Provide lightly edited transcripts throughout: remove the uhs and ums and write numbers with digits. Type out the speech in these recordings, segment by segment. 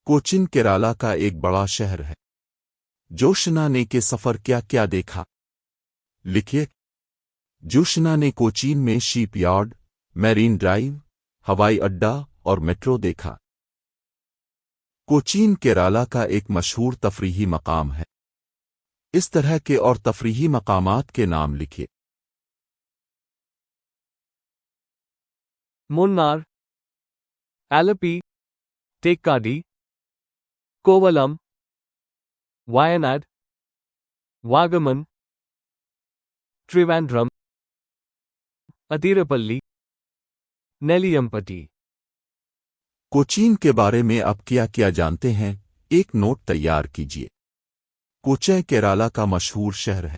कोचीन केरला का एक बड़ा शहर है। जोशना ने के सफर क्या क्या देखा, लिखिए। जोशना ने कोचीन में शिपयार्ड, मैरीन ड्राइव, हवाई अड्डा और मेट्रो देखा। कोचीन केरला का एक मशहूर तफरीही मकाम है। इस तरह के और तफरीही मकामात के नाम लिखिए। मुन्नार, एलपी, टेक्काडी, कोवलम, वायनाड, वागमन, त्रिवेंद्रम, अतिरपल्ली, नेलियमपट्टी। कोचीन के बारे में अब क्या क्या जानते हैं, एक नोट तैयार कीजिए। कोच्चि केरला का मशहूर शहर है।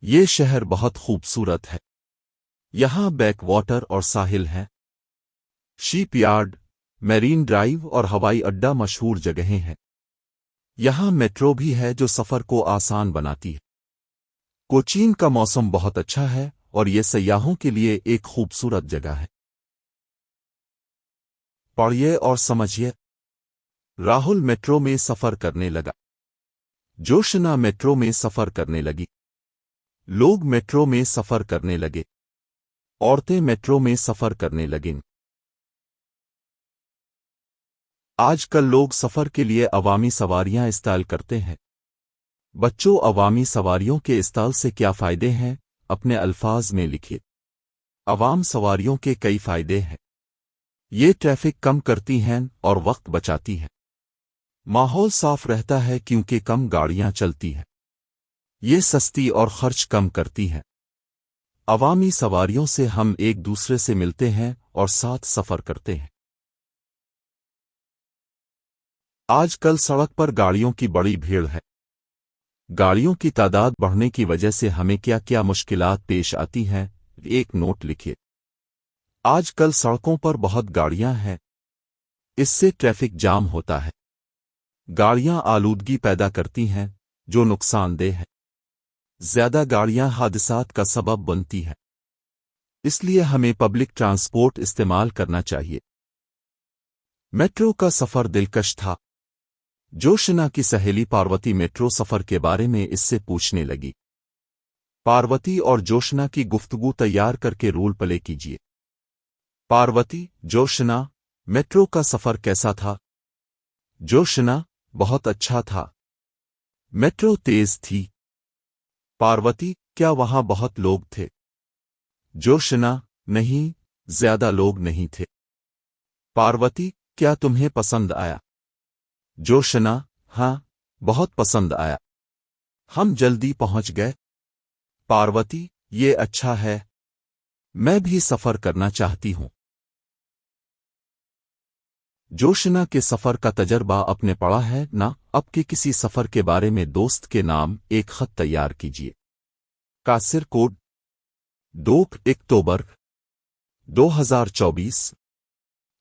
ये शहर बहुत खूबसूरत है। यहाँ बैकवाटर और साहिल हैं। शिपयार्ड, मैरीन ड्राइव और हवाई अड्डा मशहूर जगहें हैं। यहाँ मेट्रो भी है जो सफ़र को आसान बनाती है। कोचीन का मौसम बहुत अच्छा है और ये सयाहों के लिए एक खूबसूरत जगह है। पढ़िए और समझिए। राहुल मेट्रो में सफ़र करने लगा। जोशना मेट्रो में सफ़र करने लगी। लोग मेट्रो में सफ़र करने लगे। औरतें मेट्रो में सफ़र करने लगीं। आजकल लोग सफ़र के लिए अवामी सवारियां इस्तेमाल करते हैं। बच्चों, अवामी सवारियों के इस्तेमाल से क्या फ़ायदे हैं, अपने अल्फाज में लिखिए। अवाम सवारियों के कई फ़ायदे हैं। ये ट्रैफिक कम करती हैं और वक्त बचाती हैं। माहौल साफ रहता है क्योंकि कम गाड़ियां चलती हैं। ये सस्ती और खर्च कम करती हैं। अवामी सवारियों से हम एक दूसरे से मिलते हैं और साथ सफ़र करते हैं। आजकल सड़क पर गाड़ियों की बड़ी भीड़ है। गाड़ियों की तादाद बढ़ने की वजह से हमें क्या क्या मुश्किलात पेश आती हैं, एक नोट लिखिए। आजकल सड़कों पर बहुत गाड़ियां हैं। इससे ट्रैफिक जाम होता है। गाड़ियां आलूदगी पैदा करती हैं जो नुकसानदेह है। ज़्यादा गाड़ियां हादसात का सबब बनती हैं। इसलिए हमें पब्लिक ट्रांसपोर्ट इस्तेमाल करना चाहिए। मेट्रो का सफ़र दिलकश था। जोशना की सहेली पार्वती मेट्रो सफ़र के बारे में इससे पूछने लगी। पार्वती और जोशना की गुफ्तगू तैयार करके रोल प्ले कीजिए। पार्वती, जोशना, मेट्रो का सफ़र कैसा था? जोशना, बहुत अच्छा था। मेट्रो तेज थी। पार्वती, क्या वहां बहुत लोग थे? जोशना, नहीं, ज्यादा लोग नहीं थे। पार्वती, क्या तुम्हें पसंद आया? जोशना, हाँ, बहुत पसंद आया। हम जल्दी पहुंच गए। पार्वती, ये अच्छा है। मैं भी सफ़र करना चाहती हूं। जोशना के सफ़र का तजर्बा अपने पढ़ा है ना? अब के किसी सफ़र के बारे में दोस्त के नाम एक खत तैयार कीजिए। कासिर कोड 2 अक्टूबर 2024।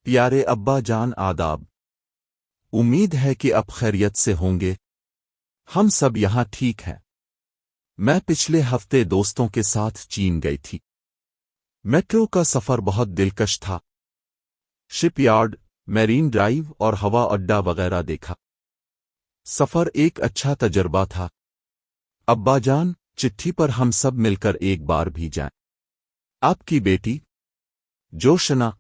प्यारे अब्बा जान, आदाब। उम्मीद है कि अब खैरियत से होंगे। हम सब यहाँ ठीक हैं। मैं पिछले हफ्ते दोस्तों के साथ चीन गई थी। मेट्रो का सफ़र बहुत दिलकश था। शिपयार्ड, मैरीन ड्राइव और हवा अड्डा वगैरह देखा। सफ़र एक अच्छा तजर्बा था। अब्बाजान, चिट्ठी पर हम सब मिलकर एक बार भी जाएं। आपकी बेटी जोशना।